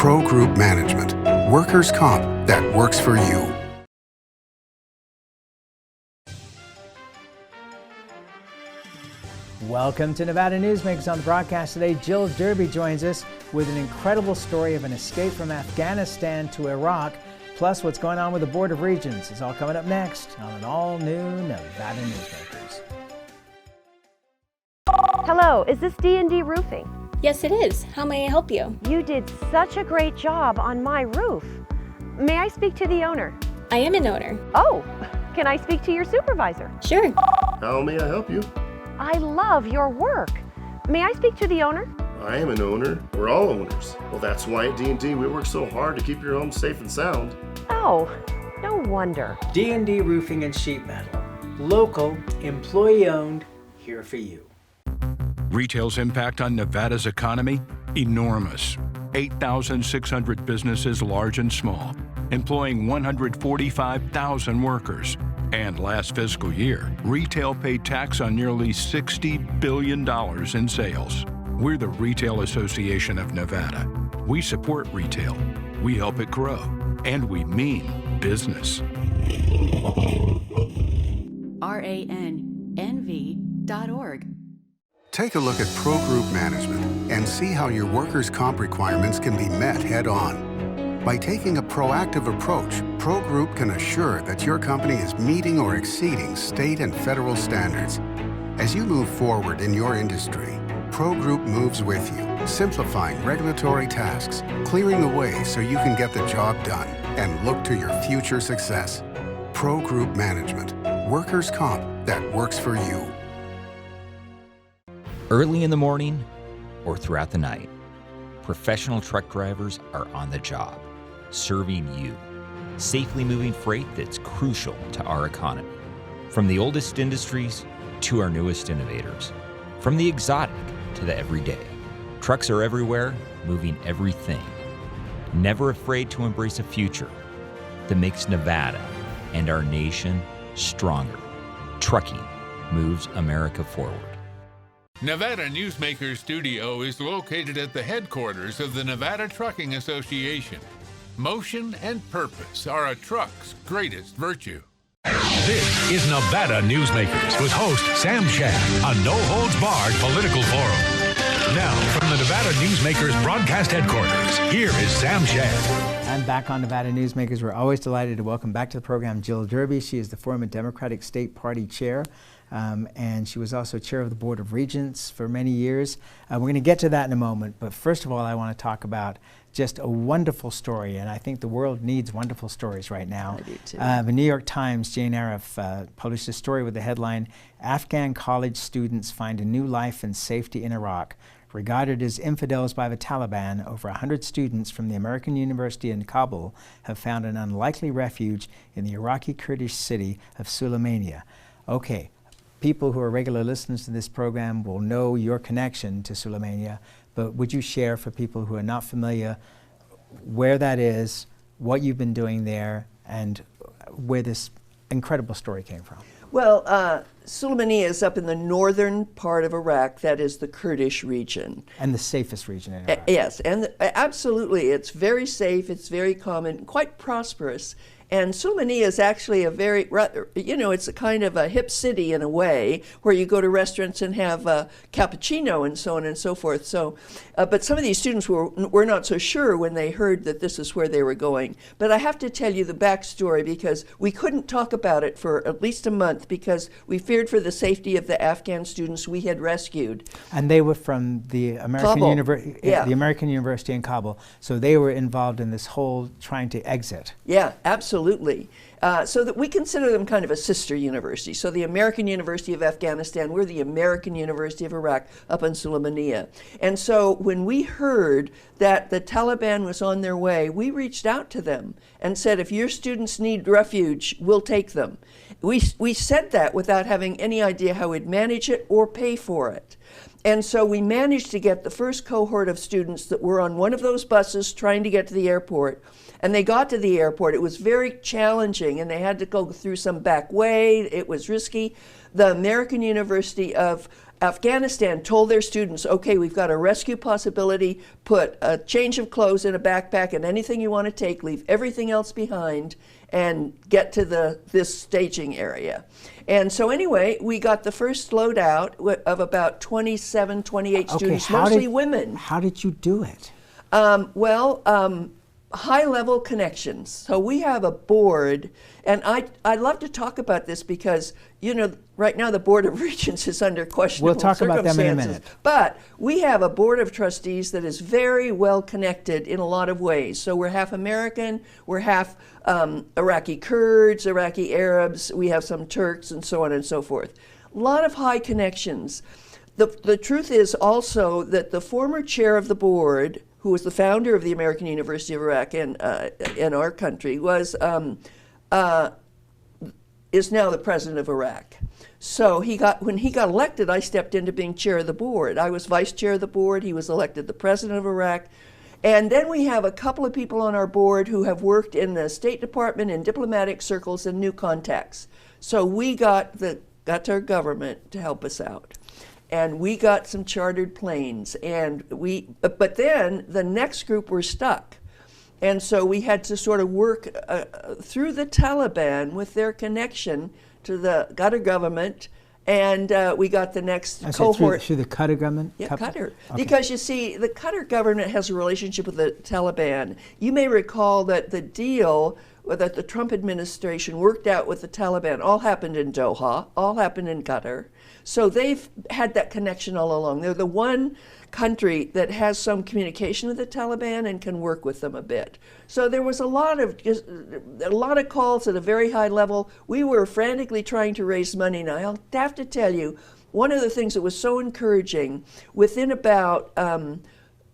Pro Group Management, workers' comp that works for you. Welcome to Nevada Newsmakers. On the broadcast today, Jill Derby joins us with an incredible story of an escape from Afghanistan to Iraq, plus what's going on with the Board of Regents. It's all coming up next on an all-new Nevada Newsmakers. Hello, is this D&D Roofing? Yes, it is. How may I help you? You did such a great job on my roof. May I speak to the owner? I am an owner. Oh, can I speak to your supervisor? Sure. How may I help you? I love your work. May I speak to the owner? I am an owner. We're all owners. Well, that's why at D&D we work so hard to keep your home safe and sound. Oh, no wonder. D&D Roofing and Sheet Metal. Local, employee-owned, here for you. Retail's impact on Nevada's economy? Enormous. 8,600 businesses, large and small, employing 145,000 workers. And last fiscal year, retail paid tax on nearly $60 billion in sales. We're the Retail Association of Nevada. We support retail, we help it grow, and we mean business. RANNV.org. Take a look at Pro Group Management and see how your workers' comp requirements can be met head-on. By taking a proactive approach, Pro Group can assure that your company is meeting or exceeding state and federal standards. As you move forward in your industry, Pro Group moves with you, simplifying regulatory tasks, clearing the way so you can get the job done and look to your future success. Pro Group Management, workers' comp that works for you. Early in the morning or throughout the night, professional truck drivers are on the job, serving you, safely moving freight that's crucial to our economy. From the oldest industries to our newest innovators, from the exotic to the everyday, trucks are everywhere, moving everything. Never afraid to embrace a future that makes Nevada and our nation stronger. Trucking moves America forward. Nevada Newsmakers Studio is located at the headquarters of the Nevada Trucking Association. Motion and purpose are a truck's greatest virtue. This is Nevada Newsmakers with host Sam Shad, a no-holds-barred political forum. Now, from the Nevada Newsmakers broadcast headquarters, here is Sam Shad. I'm back on Nevada Newsmakers. We're always delighted to welcome back to the program Jill Derby. She is the former Democratic State Party Chair. And she was also chair of the Board of Regents for many years. We're going to get to that in a moment, but first of all, I want to talk about just a wonderful story, and I think the world needs wonderful stories right now. I do too. The New York Times, Jane Arif, published a story with the headline, "Afghan college students find a new life and safety in Iraq. Regarded as infidels by the Taliban, over 100 students from the American University in Kabul have found an unlikely refuge in the Iraqi Kurdish city of Sulaymaniyah." Okay. People who are regular listeners to this program will know your connection to Sulaymaniyah, but would you share for people who are not familiar where that is, what you've been doing there, and where this incredible story came from? Well, Sulaymaniyah is up in the northern part of Iraq. That is the Kurdish region. And the safest region in Iraq. Yes, and absolutely. It's very safe, it's very common, quite prosperous. And Sulaymaniyah is actually a very, it's a kind of a hip city in a way, where you go to restaurants and have cappuccino and so on and so forth. So, but some of these students were not so sure when they heard that this is where they were going. But I have to tell you the backstory, because we couldn't talk about it for at least a month because we feared for the safety of the Afghan students we had rescued. And they were from the American University in Kabul. So they were involved in this whole trying to exit. Yeah, absolutely. So that we consider them kind of a sister university. So the American University of Afghanistan, we're the American University of Iraq up in Sulaymaniyah. And so when we heard that the Taliban was on their way, we reached out to them and said, if your students need refuge, we'll take them. We said that without having any idea how we'd manage it or pay for it. And so we managed to get the first cohort of students that were on one of those buses trying to get to the airport. And they got to the airport. It was very challenging, and they had to go through some back way. It was risky. The American University of Afghanistan told their students, okay, we've got a rescue possibility, put a change of clothes in a backpack and anything you want to take, leave everything else behind, and get to this staging area. And so anyway, we got the first load out of about 27, 28 students, mostly women. How did you do it? High-level connections. So we have a board, and I love to talk about this because, you know, right now the Board of Regents is under questionable circumstances. We'll talk about them in a minute. But we have a Board of Trustees that is very well connected in a lot of ways. So we're half American, we're half Iraqi Kurds, Iraqi Arabs, we have some Turks, and so on and so forth. A lot of high connections. The truth is also that the former chair of the board, who was the founder of the American University of Iraq in our country, is now the president of Iraq. So when he got elected, I stepped into being chair of the board. I was vice chair of the board. He was elected the president of Iraq. And then we have a couple of people on our board who have worked in the State Department, in diplomatic circles, and new contacts. So we got our government to help us out. And we got some chartered planes, but then the next group were stuck. And so we had to sort of work through the Taliban with their connection to the Qatar government, and we got the next cohort. Through the Qatar government? Yeah, Qatar. Okay. Because you see, the Qatar government has a relationship with the Taliban. You may recall that the deal that the Trump administration worked out with the Taliban all happened in Doha, all happened in Qatar. So they've had that connection all along. They're the one country that has some communication with the Taliban and can work with them a bit. So there was a lot of calls at a very high level. We were frantically trying to raise money. Now, I'll have to tell you, one of the things that was so encouraging, within about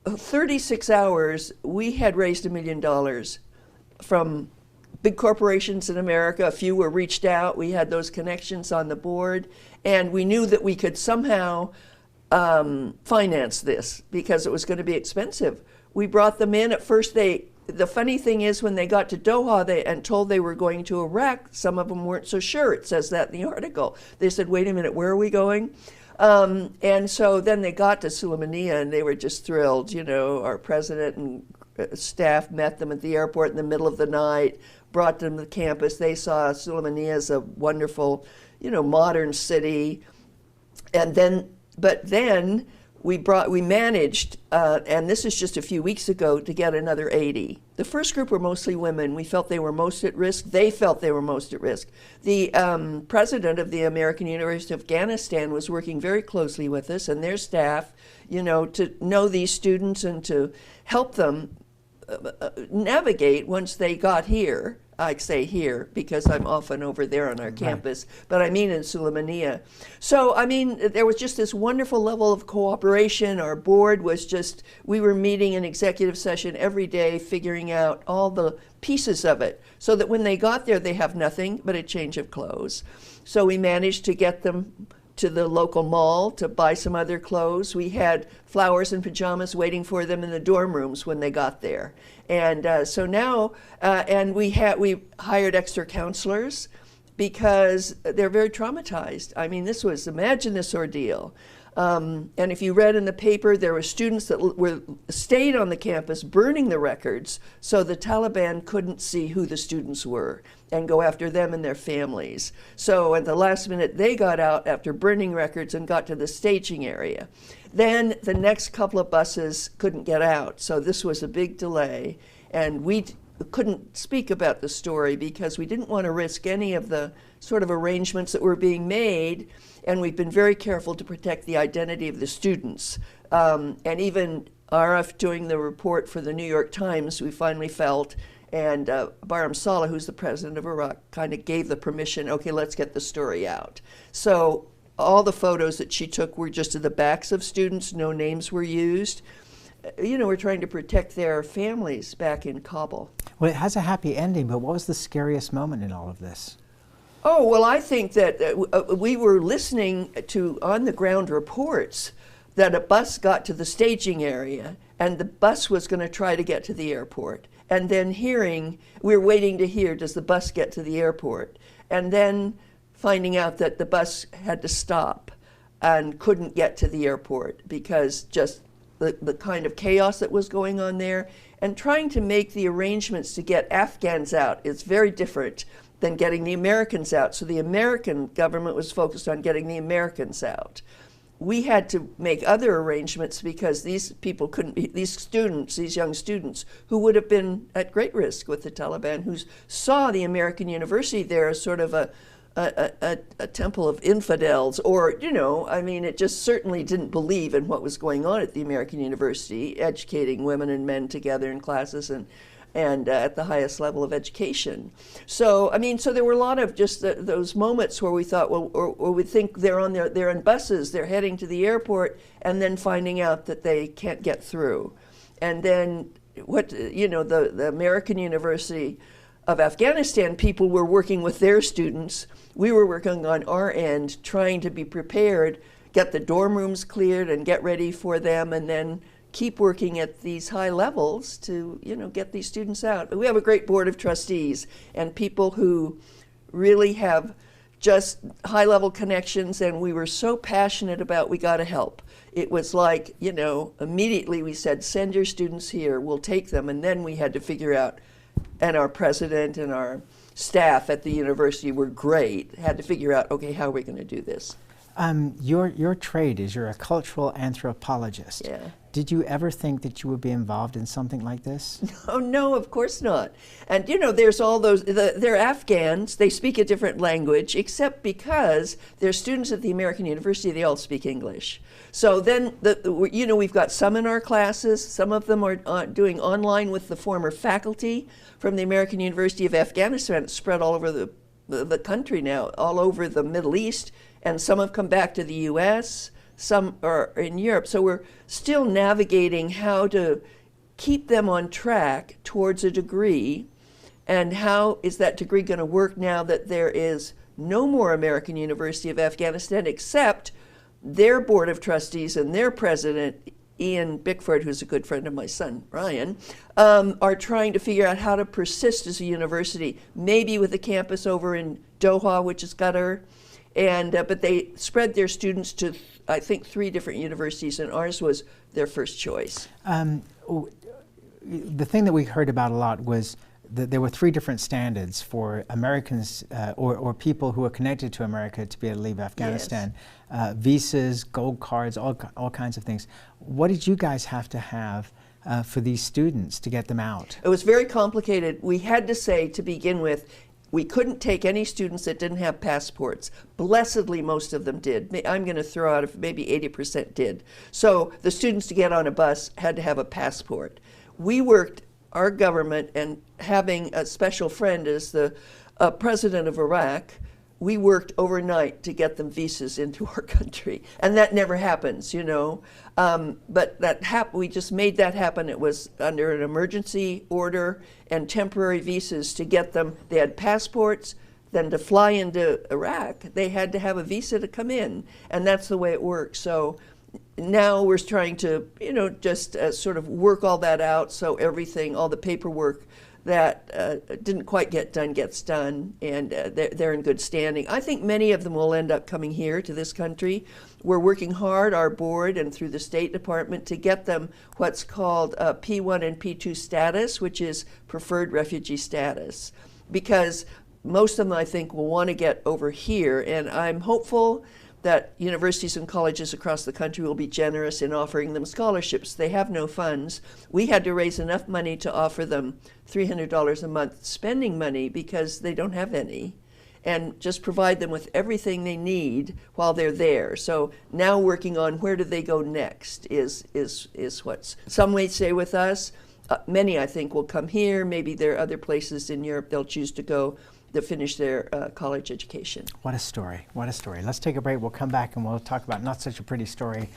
36 hours, we had raised $1 million from big corporations in America. A few were reached out. We had those connections on the board, and we knew that we could somehow finance this because it was going to be expensive. We brought them in. At first, the funny thing is, when they got to Doha and told they were going to Iraq, some of them weren't so sure. It says that in the article. They said, wait a minute, where are we going? And so then they got to Sulaymaniyah, and they were just thrilled. You know, our president and staff met them at the airport in the middle of the night, brought them to the campus. They saw Sulaymaniyah as a wonderful, you know, modern city. And then, but then we managed, and this is just a few weeks ago, to get another 80. The first group were mostly women. We felt they were most at risk. They felt they were most at risk. The president of the American University of Afghanistan was working very closely with us and their staff, you know, to know these students and to help them navigate once they got here. I say here because I'm often over there on our campus, but I mean in Sulaymaniyah. So, I mean, there was just this wonderful level of cooperation. Our board was just, we were meeting in executive session every day, figuring out all the pieces of it, so that when they got there, they have nothing but a change of clothes. So we managed to get them to the local mall to buy some other clothes. We had flowers and pajamas waiting for them in the dorm rooms when they got there. And so now, and we hired extra counselors because they're very traumatized. I mean, imagine this ordeal. And if you read in the paper, there were students that stayed on the campus burning the records so the Taliban couldn't see who the students were and go after them and their families. So at the last minute, they got out after burning records and got to the staging area. Then the next couple of buses couldn't get out, so this was a big delay. And we couldn't speak about the story because we didn't want to risk any of the sort of arrangements that were being made, and we've been very careful to protect the identity of the students. And even RF doing the report for the New York Times, we finally felt, and Barham Saleh, who's the president of Iraq, kind of gave the permission, okay, let's get the story out. So all the photos that she took were just of the backs of students, no names were used. You know, we're trying to protect their families back in Kabul. Well, it has a happy ending, but what was the scariest moment in all of this? Oh, well, I think that we were listening to on-the-ground reports that a bus got to the staging area and the bus was going to try to get to the airport. And then we're waiting to hear, does the bus get to the airport? And then finding out that the bus had to stop. and couldn't get to the airport because just the kind of chaos that was going on there. And trying to make the arrangements to get Afghans out is very different than getting the Americans out. So the American government was focused on getting the Americans out. We had to make other arrangements because these people couldn't be, these students, these young students, who would have been at great risk with the Taliban, who saw the American university there as sort of a temple of infidels, or, you know, I mean, it just certainly didn't believe in what was going on at the American university, educating women and men together in classes and at the highest level of education. So, I mean, so there were a lot of just those moments where we thought, well, or we think they're in buses, they're heading to the airport, and then finding out that they can't get through. And then the American University of Afghanistan people were working with their students. We were working on our end, trying to be prepared, get the dorm rooms cleared and get ready for them, and then keep working at these high levels to, get these students out. We have a great board of trustees and people who really have just high-level connections, and we were so passionate about we got to help. It was like, immediately we said, send your students here, we'll take them, and then we had to figure out, and our president and our staff at the university were great, had to figure out, okay, how are we going to do this? Your trade is you're a cultural anthropologist. Yeah. Did you ever think that you would be involved in something like this? No, of course not. And there's all those, they're Afghans, they speak a different language, except because they're students at the American University, they all speak English. So then, we've got some in our classes, some of them are doing online with the former faculty from the American University of Afghanistan. It's spread all over the country now, all over the Middle East, and some have come back to the US, some are in Europe. So we're still navigating how to keep them on track towards a degree, and how is that degree going to work now that there is no more American University of Afghanistan except their board of trustees and their president, Ian Bickford, who's a good friend of my son, Ryan, are trying to figure out how to persist as a university, maybe with a campus over in Doha, which is Qatar. But they spread their students to, I think, 3 different universities, and ours was their first choice. The thing that we heard about a lot was that there were 3 different standards for Americans or people who are connected to America to be able to leave Afghanistan. Yes. Visas, gold cards, all kinds of things. What did you guys have to have for these students to get them out? It was very complicated. We had to say, to begin with, we couldn't take any students that didn't have passports. Blessedly, most of them did. I'm going to throw out maybe 80% did. So the students to get on a bus had to have a passport. We worked, our government, and having a special friend as the president of Iraq, we worked overnight to get them visas into our country. And that never happens, But we just made that happen. It was under an emergency order and temporary visas to get them. They had passports. Then to fly into Iraq, they had to have a visa to come in. And that's the way it works. So now we're trying to, just sort of work all that out so everything, all the paperwork that didn't quite get done gets done, and they're in good standing. I think many of them will end up coming here to this country. We're working hard, our board and through the State Department, to get them what's called P1 and P2 status, which is preferred refugee status, because most of them, I think, will want to get over here, and I'm hopeful that universities and colleges across the country will be generous in offering them scholarships. They have no funds. We had to raise enough money to offer them $300 a month spending money because they don't have any, and just provide them with everything they need while they're there. So now working on where do they go next is what's, some may say with us. Many, I think, will come here. Maybe there are other places in Europe they'll choose to go to finish their college education. What a story, what a story. Let's take a break. We'll come back and we'll talk about not such a pretty story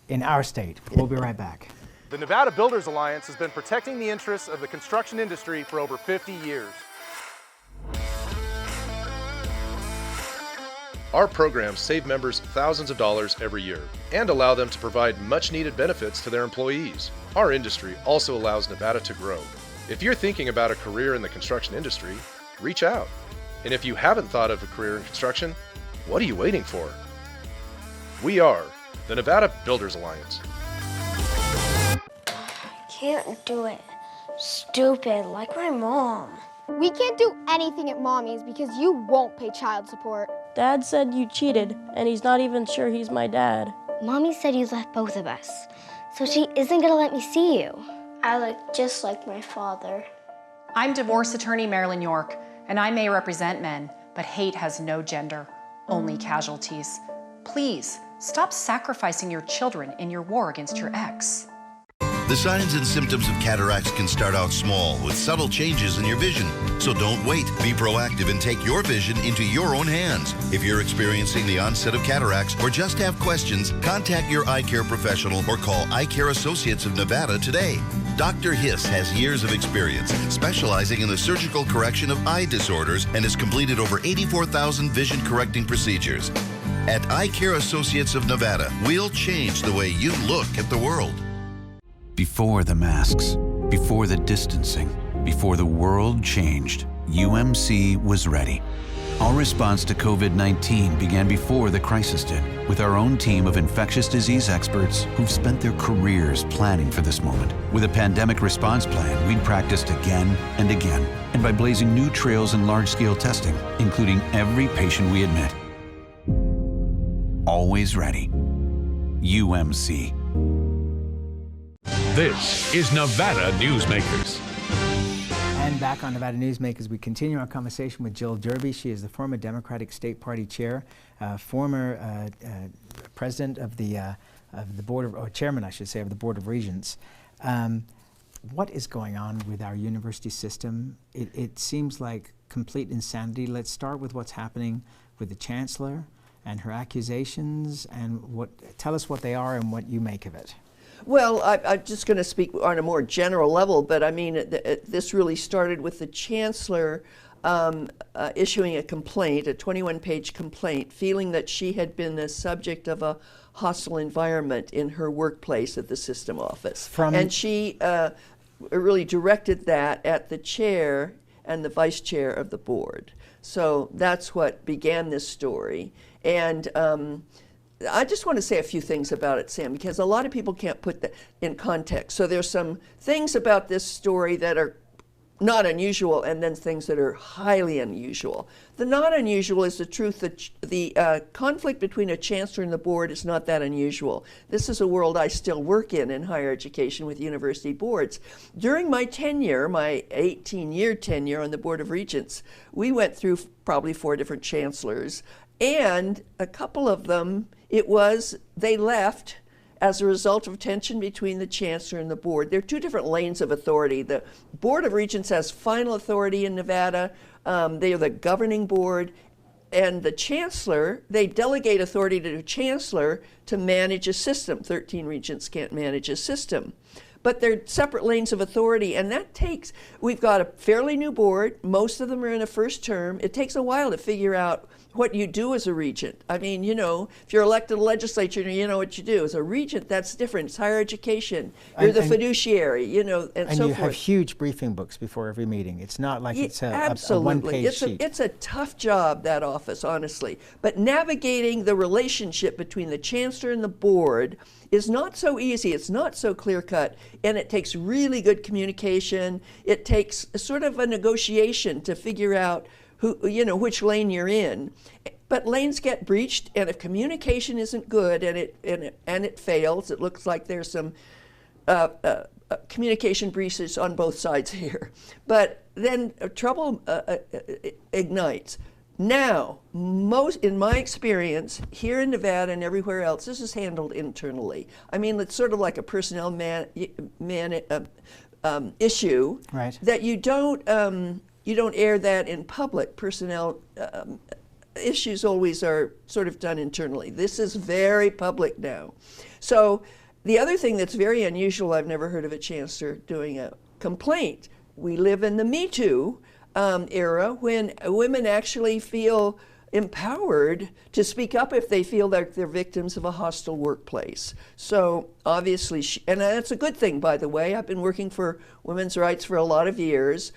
in our state. We'll be right back. The Nevada Builders Alliance has been protecting the interests of the construction industry for over 50 years. Our programs save members thousands of dollars every year and allow them to provide much-needed benefits to their employees. Our industry also allows Nevada to grow. If you're thinking about a career in the construction industry, reach out. And if you haven't thought of a career in construction, what are you waiting for? We are the Nevada Builders Alliance. Can't do it. Stupid, like my mom. We can't do anything at Mommy's because you won't pay child support. Dad said you cheated, and he's not even sure he's my dad. Mommy said you left both of us, so she isn't gonna let me see you. I look just like my father. I'm divorce attorney Marilyn York, and I may represent men, but hate has no gender, only casualties. Please, stop sacrificing your children in your war against your ex. The signs and symptoms of cataracts can start out small with subtle changes in your vision. So don't wait. Be proactive and take your vision into your own hands. If you're experiencing the onset of cataracts or just have questions, contact your eye care professional or call Eye Care Associates of Nevada today. Dr. Hiss has years of experience specializing in the surgical correction of eye disorders and has completed over 84,000 vision correcting procedures. At Eye Care Associates of Nevada, we'll change the way you look at the world. Before the masks, before the distancing, before the world changed, UMC was ready. Our response to COVID-19 began before the crisis did, with our own team of infectious disease experts who've spent their careers planning for this moment. With a pandemic response plan, we'd practiced again and again, and by blazing new trails in large-scale testing, including every patient we admit. Always ready. UMC. This is Nevada Newsmakers. And back on Nevada Newsmakers, we continue our conversation with Jill Derby. She is the former Democratic State Party chair, former president of the board of, or chairman, I should say, of the Board of Regents. What is going on with our university system? It seems like complete insanity. Let's start with what's happening with the chancellor and her accusations, and tell us what they are and what you make of it. Well, I'm just going to speak on a more general level, but I mean, this really started with the chancellor issuing a complaint, a 21-page complaint, feeling that she had been the subject of a hostile environment in her workplace at the system office. And she really directed that at the chair and the vice chair of the board. So that's what began this story. And I just want to say a few things about it, Sam, because a lot of people can't put that in context. So there's some things about this story that are not unusual, and then things that are highly unusual. The not unusual is the truth that the conflict between a chancellor and the board is not that unusual. This is a world I still work in higher education with university boards. During my tenure, my 18-year tenure on the Board of Regents, we went through probably 4 different chancellors, and a couple of them, they left as a result of tension between the chancellor and the board. There are 2 different lanes of authority. The Board of Regents has final authority in Nevada. They are the governing board. And the chancellor, they delegate authority to the chancellor to manage a system. 13 regents can't manage a system. But they're separate lanes of authority, and we've got a fairly new board. Most of them are in a first term. It takes a while to figure out what you do as a regent. I mean, if you're elected to the legislature, you know what you do. As a regent, that's different. It's higher education. You're the fiduciary, and so forth. And you have huge briefing books before every meeting. It's not like it's a one-page sheet. It's a tough job, that office, honestly. But navigating the relationship between the chancellor and the board is not so easy. It's not so clear-cut, and it takes really good communication. It takes sort of a negotiation to figure out which lane you're in. But lanes get breached, and if communication isn't good and it fails, it looks like there's some communication breaches on both sides here. But then trouble ignites. Now, in my experience, here in Nevada and everywhere else, this is handled internally. I mean, it's sort of like a personnel issue, right, that you don't air that in public. Personnel issues always are sort of done internally. This is very public now. So the other thing that's very unusual, I've never heard of a chancellor doing a complaint. We live in the Me Too era, when women actually feel empowered to speak up if they feel like they're victims of a hostile workplace. So obviously, and that's a good thing, by the way. I've been working for women's rights for a lot of years.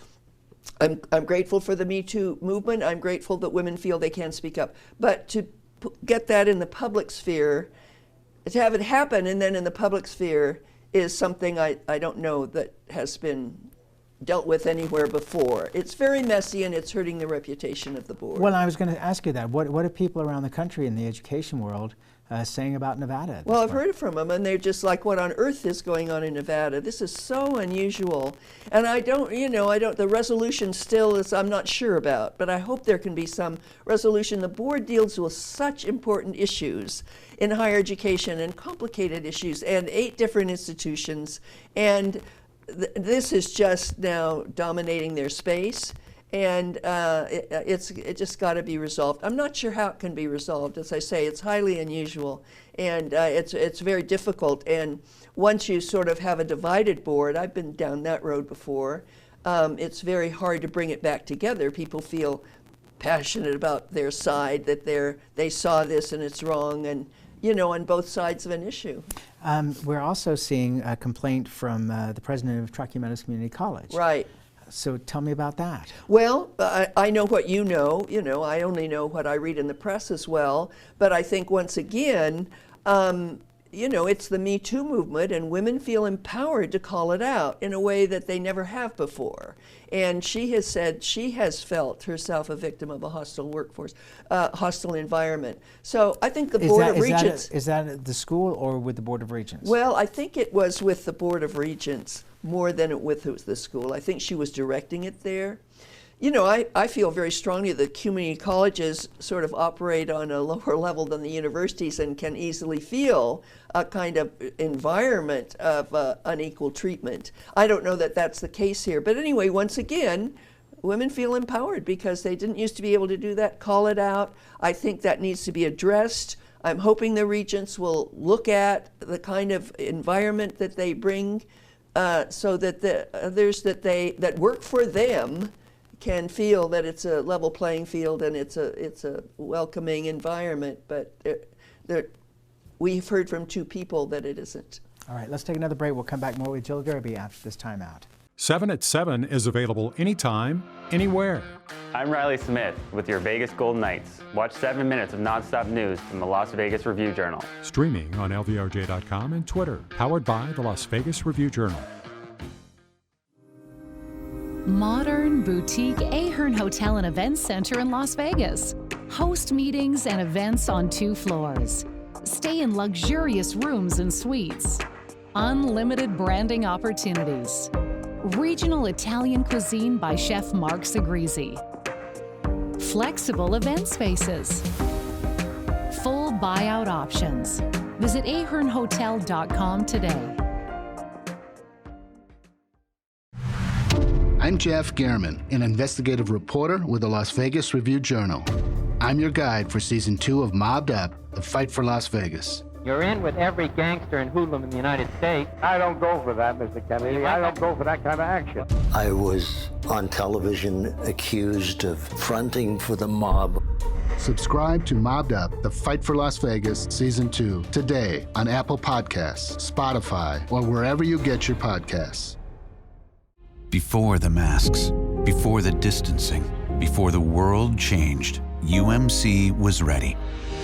I'm grateful for the Me Too movement. I'm grateful that women feel they can speak up. But to get that in the public sphere to have it happen and then in the public sphere is something I don't know that has been dealt with anywhere before. It's very messy and it's hurting the reputation of the board. Well, I was going to ask you that. What are people around the country in the education world saying about Nevada? Well, I've heard from them, and they're just like, what on earth is going on in Nevada? This is so unusual. And the resolution still is, I'm not sure about, but I hope there can be some resolution. The board deals with such important issues in higher education and complicated issues and 8 different institutions, and this is just now dominating their space. And it just got to be resolved. I'm not sure how it can be resolved. As I say, it's highly unusual, and it's very difficult. And once you sort of have a divided board, I've been down that road before, it's very hard to bring it back together. People feel passionate about their side, that they saw this and it's wrong, and on both sides of an issue. We're also seeing a complaint from the president of Truckee Meadows Community College. Right. So tell me about that. Well, I know what you know. I only know what I read in the press as well. But I think once again, it's the Me Too movement, and women feel empowered to call it out in a way that they never have before. And she has said she has felt herself a victim of a hostile workforce, hostile environment. So I think the Board of Regents... Is that at the school or with the Board of Regents? Well, I think it was with the Board of Regents more than with the school. I think she was directing it there. I feel very strongly that community colleges sort of operate on a lower level than the universities and can easily feel a kind of environment of unequal treatment. I don't know that that's the case here. But anyway, once again, women feel empowered because they didn't used to be able to do that, call it out. I think that needs to be addressed. I'm hoping the regents will look at the kind of environment that they bring so that the others that work for them can feel that it's a level playing field and it's a welcoming environment, but we've heard from 2 people that it isn't. All right, let's take another break. We'll come back more with Jill Gerby after this timeout. 7 at 7 is available anytime, anywhere. I'm Riley Smith with your Vegas Golden Knights. Watch 7 minutes of nonstop news from the Las Vegas Review-Journal. Streaming on LVRJ.com and Twitter. Powered by the Las Vegas Review-Journal. Modern boutique Ahern Hotel and Events Center in Las Vegas. Host meetings and events on 2 floors. Stay in luxurious rooms and suites. Unlimited branding opportunities. Regional Italian cuisine by Chef Mark Segrisi. Flexible event spaces. Full buyout options. Visit ahernhotel.com today. I'm Jeff Gehrman, an investigative reporter with the Las Vegas Review-Journal. I'm your guide for Season 2 of Mobbed Up, The Fight for Las Vegas. You're in with every gangster and hoodlum in the United States. I don't go for that, Mr. Kennedy. I don't go for that kind of action. I was on television accused of fronting for the mob. Subscribe to Mobbed Up, The Fight for Las Vegas, Season 2, today on Apple Podcasts, Spotify, or wherever you get your podcasts. Before the masks, before the distancing, before the world changed, UMC was ready.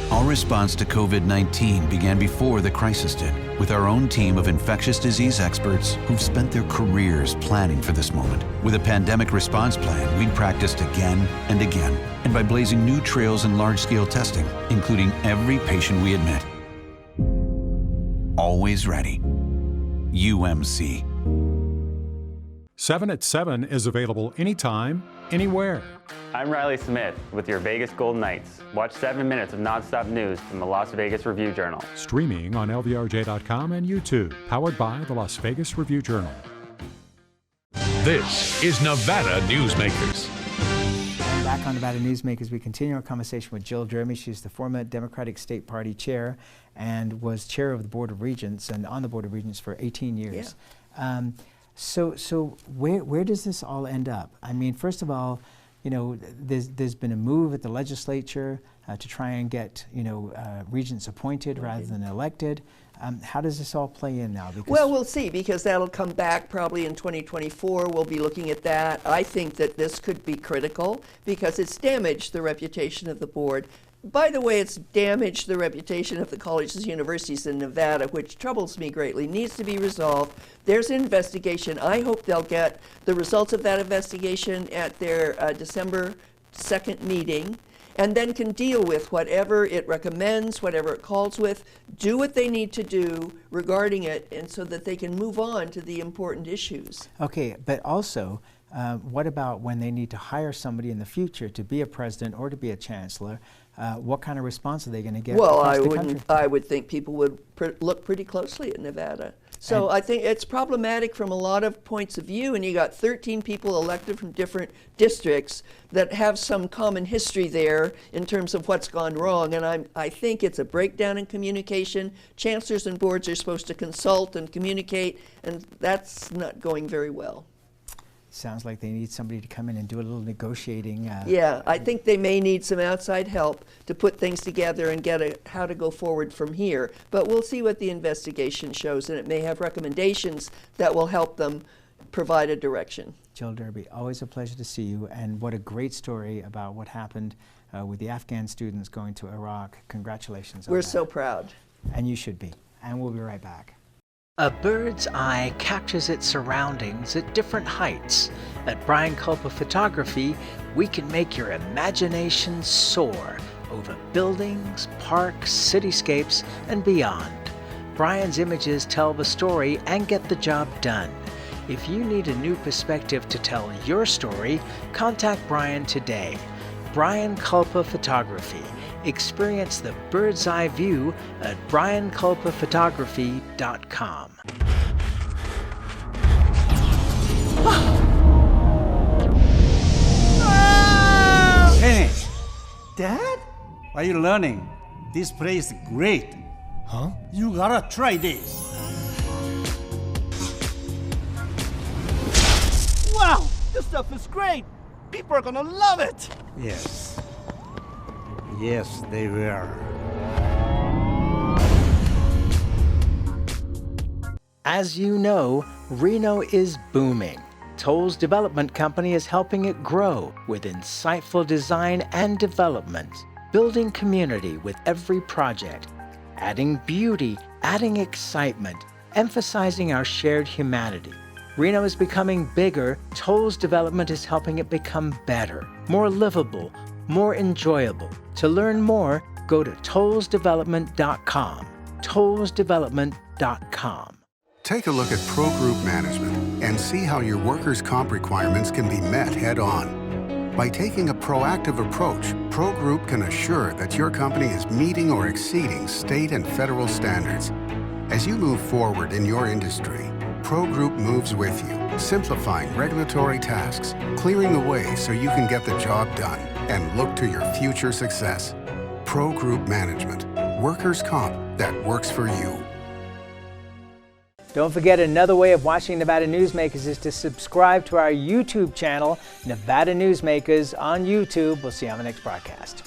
Our response to COVID-19 began before the crisis did, with our own team of infectious disease experts who've spent their careers planning for this moment. With a pandemic response plan, we'd practiced again and again, and by blazing new trails in large-scale testing, including every patient we admit. Always ready. UMC. 7 at 7 is available anytime, anywhere. I'm Riley Smith with your Vegas Golden Knights. Watch 7 minutes of nonstop news from the Las Vegas Review-Journal. Streaming on LVRJ.com and YouTube. Powered by the Las Vegas Review-Journal. This is Nevada Newsmakers. Back on Nevada Newsmakers, we continue our conversation with Jill Gerby. She's the former Democratic State Party chair and was chair of the Board of Regents and on the Board of Regents for 18 years. Yeah. So where does this all end up? I mean, first of all, there's been a move at the legislature to try and get, regents appointed rather than elected. How does this all play in now? Because well, we'll see, because that'll come back probably in 2024. We'll be looking at that. I think that this could be critical because it's damaged the reputation of the board. by the way, it's damaged the reputation of the colleges and universities in Nevada, which troubles me greatly, needs to be resolved. There's an investigation. I hope they'll get the results of that investigation at their December 2nd meeting, and then can deal with whatever it recommends, whatever it calls with, do what they need to do regarding it, and so that they can move on to the important issues. Okay, but also, what about when they need to hire somebody in the future to be a president or to be a chancellor? What kind of response are they going to get? Well, across I would think people would look pretty closely at Nevada. So I think it's problematic from a lot of points of view, and you got 13 people elected from different districts that have some common history there in terms of what's gone wrong, and I think it's a breakdown in communication. Chancellors and boards are supposed to consult and communicate, and that's not going very well. Sounds like they need somebody to come in and do a little negotiating. Yeah, I think they may need some outside help to put things together and get how to go forward from here. But we'll see what the investigation shows, and it may have recommendations that will help them provide a direction. Jill Derby, always a pleasure to see you, and what a great story about what happened with the Afghan students going to Iraq. Congratulations on that. We're so proud. And you should be. And we'll be right back. A bird's eye captures its surroundings at different heights. At Brian Culpa Photography, we can make your imagination soar over buildings, parks, cityscapes, and beyond. Brian's images tell the story and get the job done. If you need a new perspective to tell your story, contact Brian today. Brian Culpa Photography. Experience the bird's eye view at brianculpaphotography.com. Kenny! Dad? What are you learning? This place is great. Huh? You gotta try this. Wow! This stuff is great! People are gonna love it! Yes. Yes, they will. As you know, Reno is booming. Toll's development company is helping it grow with insightful design and development, building community with every project, adding beauty, adding excitement, emphasizing our shared humanity. Reno is becoming bigger. Toll's development is helping it become better, more livable, more enjoyable. To learn more, go to tollsdevelopment.com. tollsdevelopment.com. Take a look at Pro Group Management and see how your workers' comp requirements can be met head-on. By taking a proactive approach, Pro Group can assure that your company is meeting or exceeding state and federal standards. As you move forward in your industry, Pro Group moves with you, simplifying regulatory tasks, clearing the way so you can get the job done and look to your future success. Pro Group Management, workers' comp that works for you. Don't forget, another way of watching Nevada Newsmakers is to subscribe to our YouTube channel, Nevada Newsmakers on YouTube. We'll see you on the next broadcast.